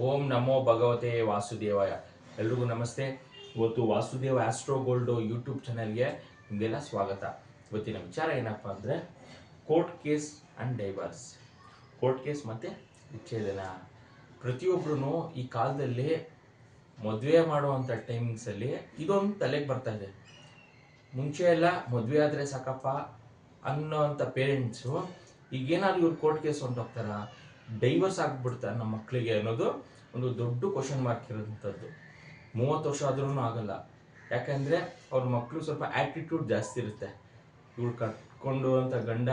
ಓಂ ನಮೋ ಭಗವತೆ ವಾಸುದೇವಾಯ. ಎಲ್ರಿಗೂ ನಮಸ್ತೆ. ಇವತ್ತು ವಾಸುದೇವ ಆಸ್ಟ್ರೋ ಗೋಲ್ಡ್ ಯೂಟ್ಯೂಬ್ ಚಾನೆಲ್ಗೆ ನಿಮಗೆಲ್ಲ ಸ್ವಾಗತ. ಇವತ್ತಿನ ವಿಚಾರ ಏನಪ್ಪ ಅಂದರೆ court case and divorce. Court case ಮತ್ತು ವಿಚ್ಛೇದನ. ಪ್ರತಿಯೊಬ್ಬರೂ ಈ ಕಾಲದಲ್ಲಿ ಮದುವೆ ಮಾಡುವಂಥ ಟೈಮಿಂಗ್ಸಲ್ಲಿ ಇದೊಂದು ತಲೆಗೆ ಬರ್ತಾ ಇದೆ. ಮುಂಚೆ ಎಲ್ಲ ಮದುವೆ ಆದರೆ ಸಾಕಪ್ಪ ಅನ್ನೋವಂಥ ಪೇರೆಂಟ್ಸು ಈಗೇನಾದ್ರು ಇವ್ರು ಕೋರ್ಟ್ ಕೇಸ್ ಹೊಂಟೋಗ್ತಾರ, ಡೈವರ್ಸ್ ಆಗಿಬಿಡ್ತಾರೆ ನಮ್ಮ ಮಕ್ಕಳಿಗೆ ಅನ್ನೋದು ಒಂದು ದೊಡ್ಡ ಕ್ವಶನ್ ಮಾರ್ಕ್ ಇರೋಂಥದ್ದು. 30 ವರ್ಷ ಆದ್ರೂ ಆಗಲ್ಲ. ಯಾಕಂದರೆ ಅವ್ರ ಮಕ್ಕಳು ಸ್ವಲ್ಪ ಆ್ಯಟಿಟ್ಯೂಡ್ ಜಾಸ್ತಿ ಇರುತ್ತೆ. ಇವ್ರು ಕಟ್ಕೊಂಡು ಅಂತ ಗಂಡ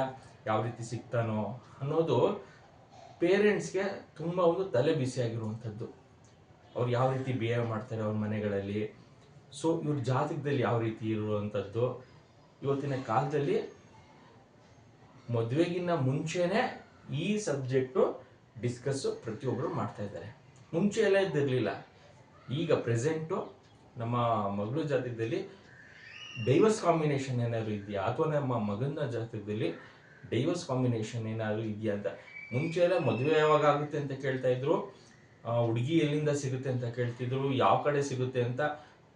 ಯಾವ ರೀತಿ ಸಿಗ್ತಾನೋ ಅನ್ನೋದು ಪೇರೆಂಟ್ಸ್ಗೆ ತುಂಬ ಒಂದು ತಲೆ ಬಿಸಿಯಾಗಿರುವಂಥದ್ದು. ಅವ್ರು ಯಾವ ರೀತಿ ಬಿಹೇವ್ ಮಾಡ್ತಾರೆ ಅವ್ರ ಮನೆಗಳಲ್ಲಿ, ಸೊ ಇವ್ರ ಜಾತಕದಲ್ಲಿ ಯಾವ ರೀತಿ ಇರುವಂಥದ್ದು. ಇವತ್ತಿನ ಕಾಲದಲ್ಲಿ ಮದುವೆಗಿನ್ನ ಮುಂಚೆನೇ ಈ ಸಬ್ಜೆಕ್ಟು ಡಿಸ್ಕಸ್ಸು ಪ್ರತಿಯೊಬ್ಬರು ಮಾಡ್ತಾ ಇದ್ದಾರೆ. ಮುಂಚೆ ಎಲ್ಲ ಇದ್ದಿರಲಿಲ್ಲ. ಈಗ ಪ್ರೆಸೆಂಟು ನಮ್ಮ ಮಗಳ ಜಾತಕದಲ್ಲಿ ಡೈವರ್ಸ್ ಕಾಂಬಿನೇಷನ್ ಏನಾದ್ರು ಇದೆಯಾ, ಅಥವಾ ನಮ್ಮ ಮಗನ ಜಾತಕದಲ್ಲಿ ಡೈವರ್ಸ್ ಕಾಂಬಿನೇಷನ್ ಏನಾದ್ರು ಇದೆಯಾ ಅಂತ. ಮುಂಚೆ ಎಲ್ಲ ಮದುವೆ ಯಾವಾಗ ಆಗುತ್ತೆ ಅಂತ ಕೇಳ್ತಾ ಇದ್ರು, ಹುಡುಗಿ ಎಲ್ಲಿಂದ ಸಿಗುತ್ತೆ ಅಂತ ಕೇಳ್ತಿದ್ರು, ಯಾವ ಕಡೆ ಸಿಗುತ್ತೆ ಅಂತ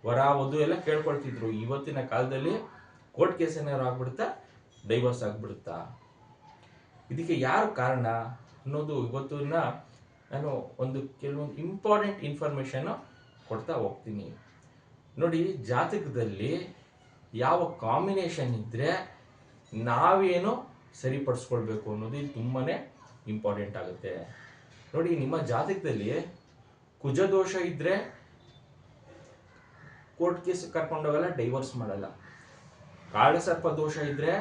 ವರ ವಧು ಎಲ್ಲ ಕೇಳ್ಕೊಳ್ತಿದ್ರು. ಇವತ್ತಿನ ಕಾಲದಲ್ಲಿ ಕೋರ್ಟ್ ಕೇಸ್ ಏನಾದ್ರು ಆಗ್ಬಿಡುತ್ತಾ, ಡೈವರ್ಸ್ ಆಗ್ಬಿಡುತ್ತಾ, ಇದಕ್ಕೆ ಯಾರು ಕಾರಣ ಅನ್ನೋದು ಇವತ್ತಿನ ನಾನು ಕೆಲವೊಂದು ಇಂಪಾರ್ಟೆಂಟ್ ಇನ್ಫಾರ್ಮೇಷನ್ನು ಕೊಡ್ತಾ ಹೋಗ್ತೀನಿ. ನೋಡಿ, ಜಾತಕದಲ್ಲಿ ಯಾವ ಕಾಂಬಿನೇಷನ್ ಇದ್ದರೆ ನಾವೇನು ಸರಿಪಡಿಸ್ಕೊಳ್ಬೇಕು ಅನ್ನೋದು ಇದು ತುಂಬಾ ಇಂಪಾರ್ಟೆಂಟ್ ಆಗುತ್ತೆ. ನೋಡಿ, ನಿಮ್ಮ ಜಾತಕದಲ್ಲಿ ಕುಜದೋಷ ಇದ್ದರೆ ಕೋರ್ಟ್ ಕೇಸ್ ಕರ್ಕೊಂಡೋಗಲ್ಲ, ಡೈವರ್ಸ್ ಮಾಡಲ್ಲ. ಕಾಳಸರ್ಪ ದೋಷ ಇದ್ದರೆ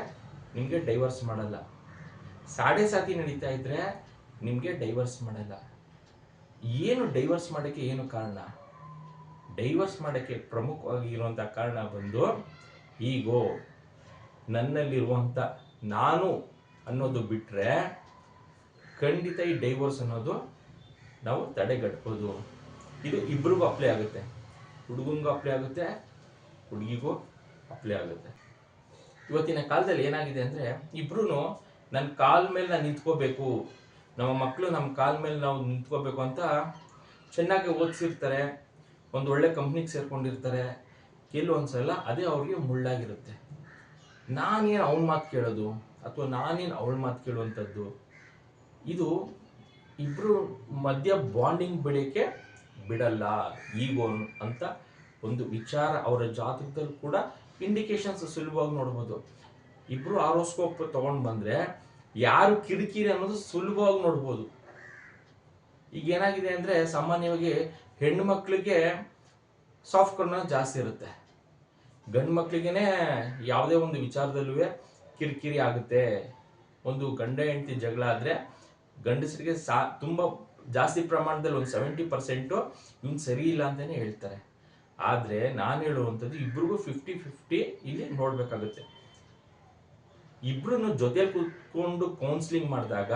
ನಿಮಗೆ ಡೈವರ್ಸ್ ಮಾಡಲ್ಲ. ಸಾಡೆ ಸಾತಿ ನಡೀತಾ ಇದ್ದರೆ ನಿಮಗೆ ಡೈವರ್ಸ್ ಮಾಡಲ್ಲ. ಏನು ಡೈವರ್ಸ್ ಮಾಡೋಕ್ಕೆ ಏನು ಕಾರಣ? ಡೈವರ್ಸ್ ಮಾಡೋಕ್ಕೆ ಪ್ರಮುಖವಾಗಿ ಇರುವಂಥ ಕಾರಣ ಬಂದು ಈಗೋ, ನನ್ನಲ್ಲಿರುವಂಥ ನಾನು ಅನ್ನೋದು ಬಿಟ್ಟರೆ ಖಂಡಿತ ಈ ಡೈವರ್ಸ್ ಅನ್ನೋದು ನಾವು ತಡೆಗಟ್ಬೋದು. ಇದು ಇಬ್ರಿಗೂ ಅಪ್ಲೈ ಆಗುತ್ತೆ. ಹುಡುಗನಿಗೂ ಅಪ್ಲೈ ಆಗುತ್ತೆ, ಹುಡುಗಿಗೂ ಅಪ್ಲೈ ಆಗುತ್ತೆ. ಇವತ್ತಿನ ಕಾಲದಲ್ಲಿ ಏನಾಗಿದೆ ಅಂದರೆ, ಇಬ್ರು ನನ್ನ ಕಾಲ ಮೇಲೆ ನಾನು ನಿಂತ್ಕೋಬೇಕು, ನಮ್ಮ ಮಕ್ಕಳು ನಮ್ಮ ಕಾಲ ಮೇಲೆ ನಾವು ನಿಂತ್ಕೋಬೇಕು ಅಂತ ಚೆನ್ನಾಗಿ ಓದಿಸಿರ್ತಾರೆ, ಒಂದು ಒಳ್ಳೆ ಕಂಪ್ನಿಗೆ ಸೇರ್ಕೊಂಡಿರ್ತಾರೆ. ಕೆಲವೊಂದ್ಸಲ ಅದೇ ಅವ್ರಿಗೆ ಮುಳ್ಳಾಗಿರುತ್ತೆ. ನಾನೇನು ಅವನ ಮಾತು ಕೇಳೋದು ಅಥವಾ ನಾನೇನು ಅವಳ ಮಾತು ಕೇಳುವಂಥದ್ದು, ಇದು ಇಬ್ಬರು ಮಧ್ಯ ಬಾಂಡಿಂಗ್ ಬೆಳೆಯೋಕ್ಕೆ ಬಿಡಲ್ಲ. ಈಗೋ ಅಂತ ಒಂದು ವಿಚಾರ ಅವರ ಜಾತಕದಲ್ಲಿ ಕೂಡ ಇಂಡಿಕೇಶನ್ಸ್ ಸುಲಭವಾಗಿ ನೋಡ್ಬೋದು. ಇಬ್ಬರು ಆರೋಸ್ಕೋಪ್ ತೊಗೊಂಡು ಬಂದರೆ ಯಾರು ಕಿರಿಕಿರಿ ಅನ್ನೋದು ಸುಲಭವಾಗಿ ನೋಡ್ಬೋದು. ಈಗ ಏನಾಗಿದೆ ಅಂದರೆ, ಸಾಮಾನ್ಯವಾಗಿ ಹೆಣ್ಣು ಮಕ್ಕಳಿಗೆ ಸಾಫ್ಟ್ ಕಾರ್ನರ್ ಜಾಸ್ತಿ ಇರುತ್ತೆ. ಗಂಡು ಮಕ್ಕಳಿಗೇ ಯಾವುದೇ ಒಂದು ವಿಚಾರದಲ್ಲೂ ಕಿರಿಕಿರಿ ಆಗುತ್ತೆ. ಒಂದು ಗಂಡ ಹೆಂಡತಿ ಜಗಳ ಆದರೆ ಗಂಡಸರಿಗೆ ತುಂಬ ಜಾಸ್ತಿ ಪ್ರಮಾಣದಲ್ಲಿ ಒಂದು 70% ಇವನು ಸರಿ ಇಲ್ಲ ಅಂತಲೇ ಹೇಳ್ತಾರೆ. ಆದರೆ ನಾನು ಹೇಳುವಂಥದ್ದು ಇಬ್ರಿಗೂ 50-50 ಇಲ್ಲಿ ನೋಡಬೇಕಾಗುತ್ತೆ. ಇಬ್ರು ಜೊತೆಲಿ ಕೂತ್ಕೊಂಡು ಕೌನ್ಸಿಲಿಂಗ್ ಮಾಡಿದಾಗ,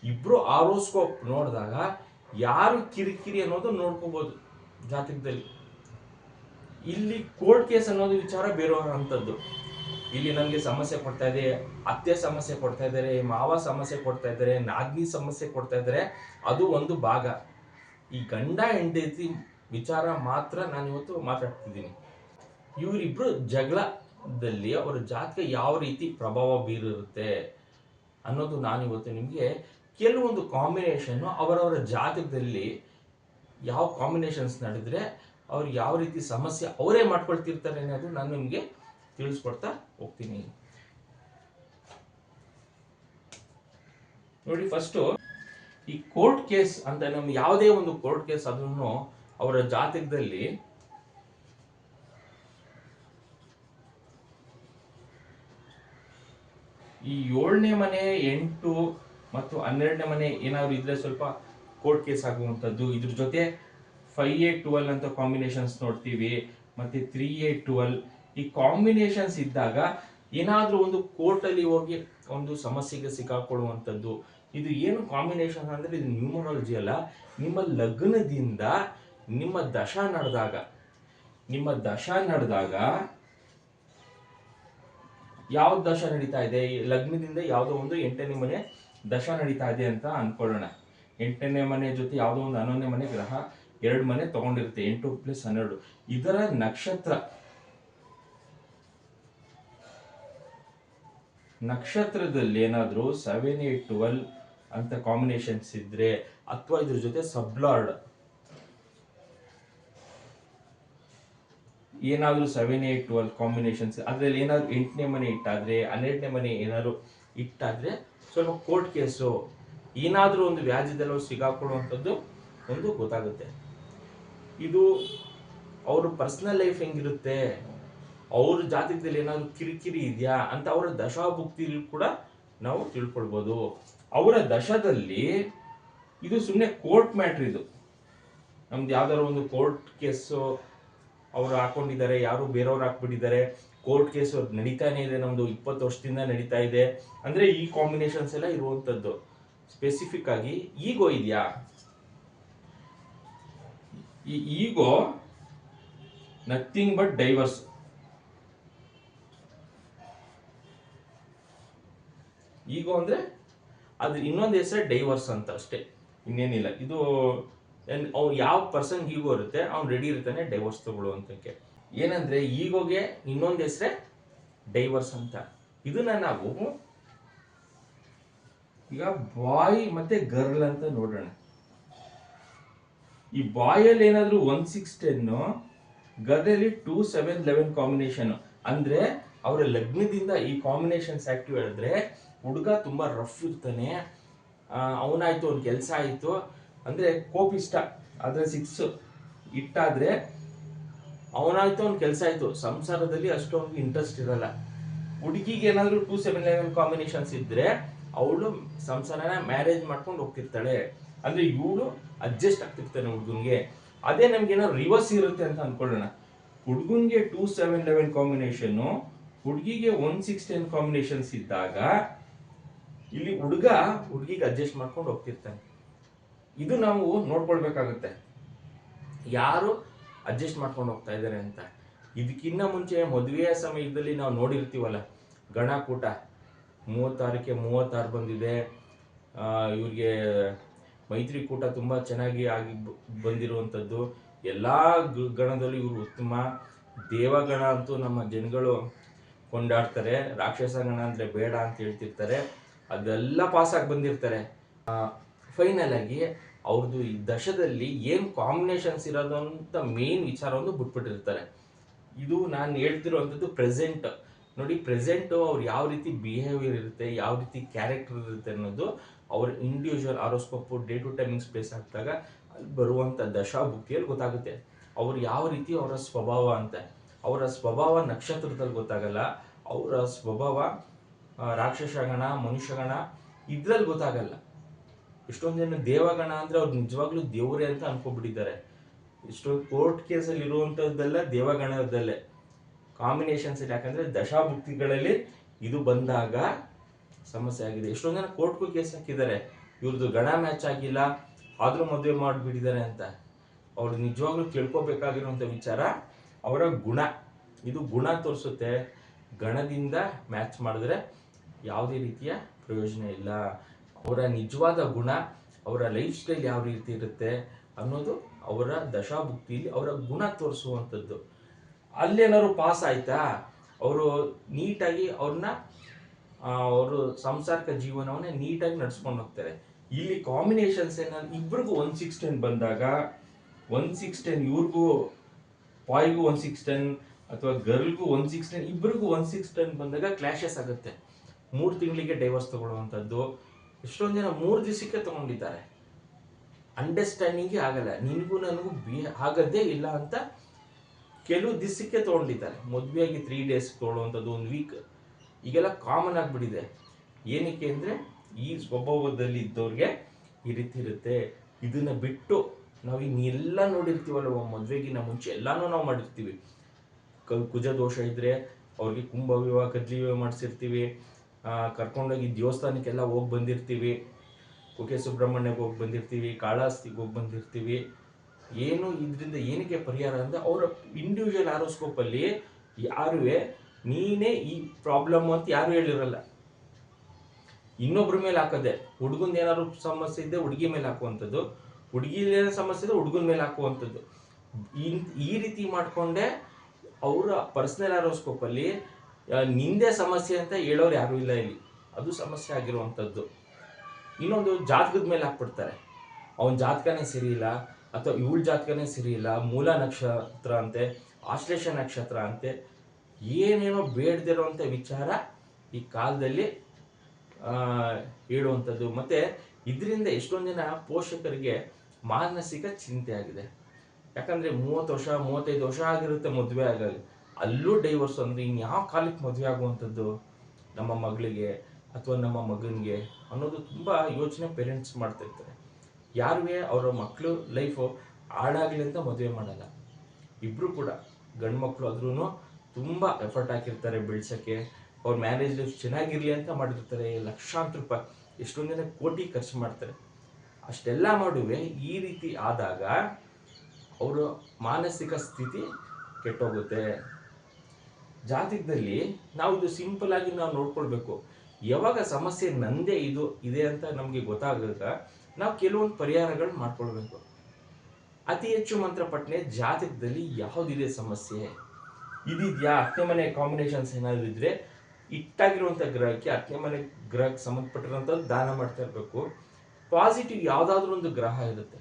ಇಬ್ರು ಆರೋಸ್ಕೋಪ್ ನೋಡಿದಾಗ ಯಾರು ಕಿರಿಕಿರಿ ಅನ್ನೋದು ನೋಡ್ಕೋಬಹುದು ಜಾತಕದಲ್ಲಿ. ಇಲ್ಲಿ ಕೋರ್ಟ್ ಕೇಸ್ ಅನ್ನೋದು ವಿಚಾರ ಬೇರೆಯುವಂಥದ್ದು. ಇಲ್ಲಿ ನನಗೆ ಸಮಸ್ಯೆ ಕೊಡ್ತಾ ಇದೆ, ಅತ್ತೆ ಸಮಸ್ಯೆ ಕೊಡ್ತಾ ಇದ್ದಾರೆ, ಮಾವ ಸಮಸ್ಯೆ ಕೊಡ್ತಾ ಇದ್ದಾರೆ, ನಾದ್ನಿ ಸಮಸ್ಯೆ ಕೊಡ್ತಾ ಇದ್ದಾರೆ, ಅದು ಒಂದು ಭಾಗ. ಈ ಗಂಡ ಹೆಂಡತಿ ವಿಚಾರ ಮಾತ್ರ ನಾನು ಇವತ್ತು ಮಾತಾಡ್ತಿದ್ದೀನಿ. ಇವರಿಬ್ರು ಜಗಳದಲ್ಲಿ ಅವರ ಜಾತಕ ಯಾವ ರೀತಿ ಪ್ರಭಾವ ಬೀರಿರುತ್ತೆ ಅನ್ನೋದು ನಾನು ಇವತ್ತು ನಿಮಗೆ ಕೆಲವೊಂದು ಕಾಂಬಿನೇಷನ್ನು ಅವರವರ ಜಾತಕದಲ್ಲಿ ಯಾವ ಕಾಂಬಿನೇಷನ್ಸ್ ನಡೆದ್ರೆ ಅವ್ರು ಯಾವ ರೀತಿ ಸಮಸ್ಯೆ ಅವರೇ ಮಾಡ್ಕೊಳ್ತಿರ್ತಾರೆ ಅನ್ನೋದು ನಾನು ನಿಮಗೆ ತಿಳಿಸ್ಕೊಡ್ತಾ ಹೋಗ್ತೀನಿ. ನೋಡಿ, ಫಸ್ಟು ಈ ಕೋರ್ಟ್ ಕೇಸ್ ಅಂತ ನಮ್ಗೆ ಯಾವುದೇ ಒಂದು ಕೋರ್ಟ್ ಕೇಸ್ ಅದನ್ನು ಅವರ ಜಾತಕದಲ್ಲಿ ಈ 7ನೇ ಮನೆ, 8 ಮತ್ತು 12ನೇ ಮನೆ ಏನಾದ್ರು ಇದ್ರೆ ಸ್ವಲ್ಪ ಕೋರ್ಟ್ ಕೇಸ್ ಆಗುವಂಥದ್ದು. ಇದ್ರ ಜೊತೆ 5A12 ಅಂತ ಕಾಂಬಿನೇಷನ್ಸ್ ನೋಡ್ತೀವಿ, ಮತ್ತೆ 3A12 ಈ ಕಾಂಬಿನೇಷನ್ಸ್ ಇದ್ದಾಗ ಏನಾದರೂ ಒಂದು ಕೋರ್ಟಲ್ಲಿ ಹೋಗಿ ಒಂದು ಸಮಸ್ಯೆಗೆ ಸಿಕ್ಕಾಕೊಳ್ಳುವಂಥದ್ದು. ಇದು ಏನು ಕಾಂಬಿನೇಷನ್ ಅಂದರೆ, ಇದು ನ್ಯೂಮರಾಲಜಿ ಅಲ್ಲ. ನಿಮ್ಮ ಲಗ್ನದಿಂದ ನಿಮ್ಮ ದಶಾ ನಡೆದಾಗ ಯಾವ ದಶ ನಡೀತಾ ಇದೆ, ಲಗ್ನದಿಂದ ಯಾವುದೋ ಒಂದು 8ನೇ ಮನೆ ದಶ ನಡೀತಾ ಇದೆ ಅಂತ ಅನ್ಕೊಳ್ಳೋಣ. 8ನೇ ಮನೆ ಜೊತೆ ಯಾವುದೋ ಒಂದು 11ನೇ ಮನೆ ಗ್ರಹ 2 ಮನೆ ತಗೊಂಡಿರುತ್ತೆ. 8 + 12 ಇದರ ನಕ್ಷತ್ರದಲ್ಲಿ ಏನಾದರೂ 7, 8, 12 ಅಂತ ಕಾಂಬಿನೇಷನ್ಸ್ ಇದ್ರೆ, ಅಥವಾ ಇದ್ರ ಜೊತೆ ಸಬ್ಲಾರ್ಡ್ ಏನಾದರೂ 7, 8, 12 ಕಾಂಬಿನೇಷನ್ಸ್ ಅದ್ರಲ್ಲಿ ಏನಾದ್ರು 8ನೇ ಮನೆ ಇಟ್ಟಾದ್ರೆ, 12ನೇ ಮನೆ ಏನಾದ್ರು ಇಟ್ಟಾದ್ರೆ ಸ್ವಲ್ಪ ಕೋರ್ಟ್ ಕೇಸು ಏನಾದರೂ ಒಂದು ವ್ಯಾಜ್ಯದಲ್ಲಿ ಸಿಗಾಕೊಳ್ಳುವಂಥದ್ದು ಒಂದು ಗೊತ್ತಾಗುತ್ತೆ. ಇದು ಅವ್ರ ಪರ್ಸನಲ್ ಲೈಫ್ ಹೆಂಗಿರುತ್ತೆ, ಅವ್ರ ಜಾತಕದಲ್ಲಿ ಏನಾದ್ರು ಕಿರಿಕಿರಿ ಇದೆಯಾ ಅಂತ ಅವರ ದಶಾಭುಕ್ತಿಲಿ ಕೂಡ ನಾವು ತಿಳ್ಕೊಳ್ಬೋದು. ಅವರ ದಶದಲ್ಲಿ ಇದು ಸುಮ್ಮನೆ ಕೋರ್ಟ್ ಮ್ಯಾಟ್ರ್. ಇದು ನಮ್ದು ಯಾವ್ದಾದ್ರು ಒಂದು ಕೋರ್ಟ್ ಕೇಸು ಅವ್ರು ಹಾಕೊಂಡಿದ್ದಾರೆ, ಯಾರು ಬೇರೆಯವ್ರು ಹಾಕ್ಬಿಟ್ಟಿದ್ದಾರೆ, ಕೋರ್ಟ್ ಕೇಸು ನಡೀತಾನೆ ಇದೆ, ನಮ್ದು 20 ವರ್ಷದಿಂದ ನಡೀತಾ ಇದೆ ಅಂದ್ರೆ ಈ ಕಾಂಬಿನೇಷನ್ಸ್ ಎಲ್ಲ ಇರುವಂತದ್ದು. ಸ್ಪೆಸಿಫಿಕ್ ಆಗಿ ಈಗೋ ಇದೆಯಾ, ಈ ಈಗೋ ನಥಿಂಗ್ ಬಟ್ ಡೈವರ್ಸ್. ಈಗೋ ಅಂದ್ರೆ ಅದು ಇನ್ನೊಂದು ಹೆಸರು ಡೈವರ್ಸ್ ಅಂತ ಅಷ್ಟೇ, ಇನ್ನೇನಿಲ್ಲ. ಇದು ಅವ್ನು ಯಾವ ಪರ್ಸನ್ ಈಗೋ ಇರುತ್ತೆ ಅವ್ನು ರೆಡಿ ಇರ್ತಾನೆ ಡೈವರ್ಸ್ ತಗೊಳ್ಳುವಂತಕ್ಕೆ. ಏನಂದ್ರೆ ಈಗೋಗೆ ಇನ್ನೊಂದು ಹೆಸರೇ ಡೈವರ್ಸ್ ಅಂತ. ಇದನ್ನ ನಾವು ಈಗ ಬಾಯ್ ಮತ್ತೆ ಗರ್ಲ್ ಅಂತ ನೋಡೋಣ. ಈ ಬಾಯಲ್ಲಿ ಏನಾದ್ರೂ 1, 6, 10, ಗರ್ಲಲ್ಲಿ 2, 7, 11 ಕಾಂಬಿನೇಷನ್ ಅಂದ್ರೆ ಅವರ ಲಗ್ನದಿಂದ ಈ ಕಾಂಬಿನೇಷನ್ಸ್ ಆಕ್ಟಿವ್ ಹೇಳಿದ್ರೆ ಹುಡುಗ ತುಂಬಾ ರಫ್ ಇರ್ತಾನೆ. ಅವನಾಯ್ತು ಅವ್ನ ಕೆಲಸ ಆಯ್ತು ಅಂದ್ರೆ ಕೋಪಿಷ್ಟ. ಆದ್ರೆ 6 ಇಟ್ಟಾದ್ರೆ ಅವನಾಯ್ತು ಅವ್ನ ಕೆಲಸ ಆಯ್ತು, ಸಂಸಾರದಲ್ಲಿ ಅಷ್ಟೊಂದು ಇಂಟ್ರೆಸ್ಟ್ ಇರಲ್ಲ. ಹುಡುಗಿಗೆ ಏನಾದ್ರು 2, 7, 11 ಕಾಂಬಿನೇಷನ್ಸ್ ಇದ್ರೆ ಅವಳು ಸಂಸಾರನ ಮ್ಯಾರೇಜ್ ಮಾಡ್ಕೊಂಡು ಹೋಗ್ತಿರ್ತಾಳೆ. ಅಂದ್ರೆ ಇವಳು ಅಡ್ಜಸ್ಟ್ ಆಗ್ತಿರ್ತಾನೆ ಹುಡುಗನ್ಗೆ. ಅದೇ ನಮ್ಗೆ ಏನೋ ರಿವರ್ಸ್ ಇರುತ್ತೆ ಅಂತ ಅನ್ಕೊಳ್ಳೋಣ. ಹುಡುಗನ್ಗೆ 2, 7, 11 ಕಾಂಬಿನೇಷನ್, ಹುಡುಗಿಗೆ 1, 6, 10 ಕಾಂಬಿನೇಷನ್ಸ್ ಇದ್ದಾಗ ಇಲ್ಲಿ ಹುಡುಗಿಗೆ ಅಡ್ಜಸ್ಟ್ ಮಾಡ್ಕೊಂಡು ಹೋಗ್ತಿರ್ತಾನೆ. ಇದು ನಾವು ನೋಡ್ಕೊಳ್ಬೇಕಾಗುತ್ತೆ, ಯಾರು ಅಡ್ಜಸ್ಟ್ ಮಾಡ್ಕೊಂಡು ಹೋಗ್ತಾ ಇದ್ದಾರೆ ಅಂತ. ಇದಕ್ಕಿನ್ನ ಮುಂಚೆ ಮದುವೆಯ ಸಮಯದಲ್ಲಿ ನಾವು ನೋಡಿರ್ತೀವಲ್ಲ, ಗಣಕೂಟ 36ಕ್ಕೆ 36 ಬಂದಿದೆ, ಇವ್ರಿಗೆ ಮೈತ್ರಿಕೂಟ ತುಂಬಾ ಚೆನ್ನಾಗಿ ಆಗಿ ಬಂದಿರುವಂಥದ್ದು. ಎಲ್ಲಾ ಗಣದಲ್ಲೂ ಇವರು ಉತ್ತಮ. ದೇವಗಣ ಅಂತೂ ನಮ್ಮ ಜನಗಳು ಕೊಂಡಾಡ್ತಾರೆ, ರಾಕ್ಷಸ ಗಣ ಅಂದ್ರೆ ಬೇಡ ಅಂತ ಹೇಳ್ತಿರ್ತಾರೆ. ಅದೆಲ್ಲ ಪಾಸ್ ಆಗಿ ಬಂದಿರ್ತಾರೆ. ಫೈನಲ್ ಆಗಿ ಅವ್ರದ್ದು ಈ ದಶದಲ್ಲಿ ಏನ್ ಕಾಂಬಿನೇಷನ್ಸ್ ಇರೋದು ಅಂತ ಮೇನ್ ವಿಚಾರವನ್ನು ಬಿಟ್ಬಿಟ್ಟಿರ್ತಾರೆ. ಇದು ನಾನು ಹೇಳ್ತಿರುವಂಥದ್ದು ಪ್ರೆಸೆಂಟ್. ನೋಡಿ, ಪ್ರೆಸೆಂಟ್ ಅವ್ರು ಯಾವ ರೀತಿ ಬಿಹೇವಿಯರ್ ಇರುತ್ತೆ, ಯಾವ ರೀತಿ ಕ್ಯಾರೆಕ್ಟರ್ ಇರುತ್ತೆ ಅನ್ನೋದು ಅವ್ರ individual horoscope day to timings base ಆಗ್ತಾಗ ಅಲ್ಲಿ ಬರುವಂಥ ದಶಾಭುಕ್ತಿಯಲ್ಲಿ ಗೊತ್ತಾಗುತ್ತೆ ಅವ್ರು ಯಾವ ರೀತಿ ಅವರ ಸ್ವಭಾವ ಅಂತ. ಅವರ ಸ್ವಭಾವ ನಕ್ಷತ್ರದಲ್ಲಿ ಗೊತ್ತಾಗಲ್ಲ, ಅವರ ಸ್ವಭಾವ ರಾಕ್ಷಸಗಣ ಮನುಷ್ಯಗಣ ಇದ್ರಲ್ಲಿ ಗೊತ್ತಾಗಲ್ಲ. ಎಷ್ಟೊಂದು ಜನ ದೇವಗಣ ಅಂದ್ರೆ ಅವ್ರು ನಿಜವಾಗ್ಲೂ ದೇವರೇ ಅಂತ ಅನ್ಕೊಬಿಟ್ಟಿದ್ದಾರೆ. ಎಷ್ಟೊಂದು ಕೋರ್ಟ್ ಕೇಸಲ್ಲಿ ಇರುವಂತದ್ದೆಲ್ಲ ದೇವಗಣದಲ್ಲೇ ಕಾಂಬಿನೇಷನ್ಸ್. ಯಾಕಂದ್ರೆ ದಶಾಭುಕ್ತಿಗಳಲ್ಲಿ ಇದು ಬಂದಾಗ ಸಮಸ್ಯೆ ಆಗಿದೆ. ಎಷ್ಟೊಂದು ಜನ ಕೋರ್ಟ್ಗೂ ಕೇಸ್ ಹಾಕಿದ್ದಾರೆ, ಇವ್ರದ್ದು ಗಣ ಮ್ಯಾಚ್ ಆಗಿಲ್ಲ ಆದ್ರೂ ಮದುವೆ ಮಾಡಿಬಿಟ್ಟಿದ್ದಾರೆ ಅಂತ. ಅವ್ರು ನಿಜವಾಗ್ಲೂ ತಿಳ್ಕೊಬೇಕಾಗಿರುವಂತ ವಿಚಾರ ಅವರ ಗುಣ. ಇದು ಗುಣ ತೋರಿಸುತ್ತೆ. ಗಣದಿಂದ ಮ್ಯಾಚ್ ಮಾಡಿದ್ರೆ ಯಾವುದೇ ರೀತಿಯ ಪ್ರಯೋಜನ ಇಲ್ಲ. ಅವರ ನಿಜವಾದ ಗುಣ, ಅವರ ಲೈಫ್ ಸ್ಟೈಲ್ ಯಾವ ರೀತಿ ಇರುತ್ತೆ ಅನ್ನೋದು ಅವರ ದಶಾಭುಕ್ತಿಯಲ್ಲಿ ಅವರ ಗುಣ ತೋರಿಸುವಂಥದ್ದು. ಅಲ್ಲೇನಾದ್ರು ಪಾಸ್ ಆಯ್ತಾ, ಅವರು ನೀಟಾಗಿ ಅವರು ಸಂಸಾರಿಕ ಜೀವನವನ್ನೇ ನೀಟಾಗಿ ನಡ್ಸ್ಕೊಂಡು ಹೋಗ್ತಾರೆ. ಇಲ್ಲಿ ಕಾಂಬಿನೇಷನ್ಸ್ ಏನಾದ್ರು ಇಬ್ರಿಗೂ 1, 6, 10 ಬಂದಾಗ 1, 6, 10 ಇವ್ರಿಗೂ ಬಾಯ್ಗೂ 1, 6, 10 ಅಥವಾ ಗರ್ಲ್ಗೂ 1, 6, 10 ಇಬ್ರಿಗೂ 1, 6, 10 ಬಂದಾಗ ಕ್ಲಾಶಸ್ ಆಗುತ್ತೆ. 3 ತಿಂಗಳಿಗೆ ಡೈವರ್ಸ್ ತಗೊಳ್ಳುವಂಥದ್ದು. ಎಷ್ಟೊಂದು ಜನ 3 ದಿವಸಕ್ಕೆ ತಗೊಂಡಿದ್ದಾರೆ. ಅಂಡರ್ಸ್ಟ್ಯಾಂಡಿಂಗೇ ಆಗಲ್ಲ, ನಿನಗೂ ನನಗೂ ಆಗದೇ ಇಲ್ಲ ಅಂತ ಕೆಲವು ದಿವಸಕ್ಕೆ ತಗೊಂಡಿದ್ದಾರೆ. ಮದುವೆಯಾಗಿ 3 days ತಗೊಳ್ಳುವಂಥದ್ದು, 1 week ಈಗೆಲ್ಲ ಕಾಮನ್ ಆಗಿಬಿಟ್ಟಿದೆ. ಏನಕ್ಕೆ ಅಂದರೆ ಈ ಸ್ವಭಾವದಲ್ಲಿ ಇದ್ದವ್ರಿಗೆ ಈ ರೀತಿ ಇರುತ್ತೆ. ಇದನ್ನ ಬಿಟ್ಟು ನಾವು ಇನ್ನೆಲ್ಲ ನೋಡಿರ್ತೀವಲ್ಲ, ಮದುವೆಗಿನ್ನ ಮುಂಚೆ ಎಲ್ಲಾನು ನಾವು ಮಾಡಿರ್ತೀವಿ. ಕುಜ ದೋಷ ಇದ್ರೆ ಅವ್ರಿಗೆ ಕುಂಭ ವಿವಾಹ ಕದ್ಲಿ ವಿವಾಹ ಮಾಡಿಸಿರ್ತೀವಿ, ಕರ್ಕೊಂಡೋಗಿ ದೇವಸ್ಥಾನಕ್ಕೆಲ್ಲ ಹೋಗಿ ಬಂದಿರ್ತೀವಿ, ಕುಕ್ಕೆ ಸುಬ್ರಹ್ಮಣ್ಯಕ್ಕೆ ಹೋಗಿ ಬಂದಿರ್ತೀವಿ, ಕಾಳಹಸ್ತಿಗೆ ಹೋಗಿ ಬಂದಿರ್ತೀವಿ. ಏನು ಇದರಿಂದ ಏನಕ್ಕೆ ಪರಿಹಾರ ಅಂದರೆ ಅವರ ಇಂಡಿವಿಜುವಲ್ ಆರೋಸ್ಕೋಪಲ್ಲಿ ಯಾರುವೆ ನೀನೇ ಈ ಪ್ರಾಬ್ಲಮ್ ಅಂತ ಯಾರು ಹೇಳಿರಲ್ಲ. ಇನ್ನೊಬ್ರ ಮೇಲೆ ಹಾಕೋದೆ. ಹುಡುಗಂದು ಏನಾದ್ರು ಸಮಸ್ಯೆ ಇದ್ದೆ ಹುಡುಗಿ ಮೇಲೆ ಹಾಕುವಂಥದ್ದು, ಹುಡುಗಿ ಸಮಸ್ಯೆ ಇದೆ ಹುಡುಗನ ಮೇಲೆ ಹಾಕುವಂಥದ್ದು. ಈ ರೀತಿ ಮಾಡ್ಕೊಂಡೆ ಅವರ ಪರ್ಸನಲ್ ಆರೋಸ್ಕೋಪಲ್ಲಿ ನಿಂದೆ ಸಮಸ್ಯೆ ಅಂತ ಹೇಳೋರು ಯಾರೂ ಇಲ್ಲ ಇಲ್ಲಿ. ಅದು ಸಮಸ್ಯೆ ಆಗಿರುವಂಥದ್ದು. ಇನ್ನೊಂದು ಜಾತಕದ ಮೇಲೆ ಹಾಕ್ಬಿಡ್ತಾರೆ, ಅವನ ಜಾತಕನೇ ಸರಿ ಇಲ್ಲ, ಅಥವಾ ಇವಳ ಜಾತಕನೇ ಸರಿ ಇಲ್ಲ, ಮೂಲ ನಕ್ಷತ್ರ ಅಂತೆ, ಆಶ್ಲೇಷ ನಕ್ಷತ್ರ ಅಂತೆ, ಏನೇನೋ ಬೇಡದಿರೋಂಥ ವಿಚಾರ ಈ ಕಾಲದಲ್ಲಿ ಹೇಳುವಂಥದ್ದು. ಮತ್ತು ಇದರಿಂದ ಎಷ್ಟೊಂದು ಜನ ಪೋಷಕರಿಗೆ ಮಾನಸಿಕ ಚಿಂತೆ ಆಗಿದೆ. ಯಾಕಂದರೆ 30 ವರ್ಷ 35 ವರ್ಷ ಆಗಿರುತ್ತೆ ಮದುವೆ ಆಗಾಗಿ, ಅಲ್ಲೂ ಡೈವರ್ಸ್. ಅಂದರೆ ಇನ್ಯಾವ ಕಾಲಕ್ಕೆ ಮದುವೆ ಆಗುವಂಥದ್ದು ನಮ್ಮ ಮಗಳಿಗೆ ಅಥವಾ ನಮ್ಮ ಮಗನಿಗೆ ಅನ್ನೋದು ತುಂಬ ಯೋಚನೆ ಪೇರೆಂಟ್ಸ್ ಮಾಡ್ತಿರ್ತಾರೆ. ಯಾರುವೇ ಅವರ ಮಕ್ಕಳು ಲೈಫು ಹಾಳಾಗಲಿ ಅಂತ ಮದುವೆ ಮಾಡಲ್ಲ. ಇಬ್ಬರು ಕೂಡ ಗಂಡು ಮಕ್ಕಳು ಆದ್ರೂ ತುಂಬ ಎಫರ್ಟ್ ಹಾಕಿರ್ತಾರೆ ಬೆಳ್ಸೋಕ್ಕೆ, ಅವ್ರ ಮ್ಯಾರೇಜ್ ಲೈಫ್ ಚೆನ್ನಾಗಿರಲಿ ಅಂತ ಮಾಡಿರ್ತಾರೆ. ಲಕ್ಷಾಂತರ ರೂಪಾಯಿ, ಎಷ್ಟೊಂದು ಜನ ಕೋಟಿ ಖರ್ಚು ಮಾಡ್ತಾರೆ. ಅಷ್ಟೆಲ್ಲ ಮಾಡುವೆ ಈ ರೀತಿ ಆದಾಗ ಅವರ ಮಾನಸಿಕ ಸ್ಥಿತಿ ಕೆಟ್ಟೋಗುತ್ತೆ. ಜಾತಕದಲ್ಲಿ ನಾವು ಇದು ಸಿಂಪಲ್ ಆಗಿ ನಾವು ನೋಡ್ಕೊಳ್ಬೇಕು. ಯಾವಾಗ ಸಮಸ್ಯೆ ನಂದೇ ಇದೆ ಅಂತ ನಮಗೆ ಗೊತ್ತಾದಾಗ ನಾವು ಕೆಲವೊಂದು ಪರಿಹಾರಗಳು ಮಾಡ್ಕೊಳ್ಬೇಕು. ಅತಿ ಹೆಚ್ಚು ಮಂತ್ರ ಪಠನೆ ಜಾತಕದಲ್ಲಿ ಯಾವುದಿದೆ ಸಮಸ್ಯೆ ಇದಿದೆಯಾ, 10ನೇ ಮನೆ ಕಾಂಬಿನೇಷನ್ಸ್ ಏನಾದ್ರು ಇದ್ರೆ ಇಟ್ಟಾಗಿರುವಂಥ ಗ್ರಹಕ್ಕೆ 10ನೇ ಮನೆ ಗ್ರಹಕ್ಕೆ ಸಂಬಂಧಪಟ್ಟಿರುವಂಥದ್ದು ದಾನ ಮಾಡ್ತಾ ಇರಬೇಕು. ಪಾಸಿಟಿವ್ ಯಾವುದಾದ್ರೂ ಒಂದು ಗ್ರಹ ಇರುತ್ತೆ,